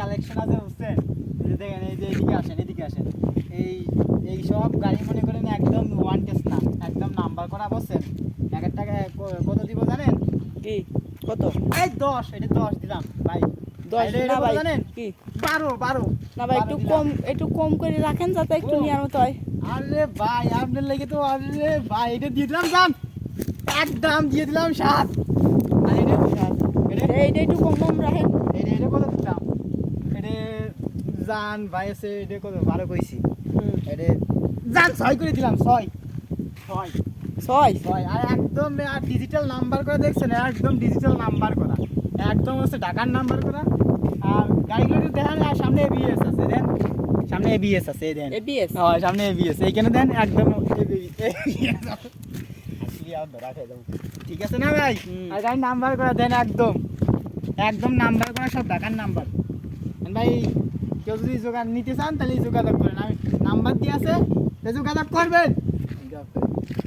Collection আছে বুঝছেন? এই যে দেখেন, এই যে এদিকে আসেন। এই এই সব গাড়ি মনে করেন একদম ওয়ান টেস্ট না, একদম নাম্বার করা বুঝছেন? এক এক টাকা কত দিব জানেন? কি কত? এই 10, এটা 10 দিলাম ভাই। 10 এটা না কত ভাই, জানেন? কি 12 না ভাই, 12 একটু কম করে রাখেন যাতে একটু কম? নেওয়ার মতো হয়। আরে ভাই আপনার লেগে তো, আরে ভাই এটা দিয়ে দিলাম জান, একদম দিয়ে দিলাম 7। আর এইটা একটু কম রাখেন। এটা কত দিলাম? এটা জান ভাই আছে, এটা কত 12 কইছি। এটা জান 6 করে দিলাম, 6 6 ছয় 6। আর একদম আর ডিজিটাল নাম্বার করা দেখছেন, একদম ডিজিটাল নাম্বার করা, একদম হচ্ছে ঢাকার নাম্বার করা। আর গাড়িগুলো দেখেন, আর সামনে এবিএস আছে দেন, সামনে এবিএস আছে এই দেন, এবিএস হ্যাঁ সামনে এবিএস এইখানে দেন, একদম ঠিক আছে না ভাই? আর গাড়ির নাম্বার করা দেন, একদম একদম নাম্বার করা, সব ঢাকার নাম্বার। ভাই কেউ যদি যোগাযোগ নিতে চান তাহলে যোগাযোগ করেন, আমি নাম্বার দিয়ে আছে, যোগাযোগ করবেন।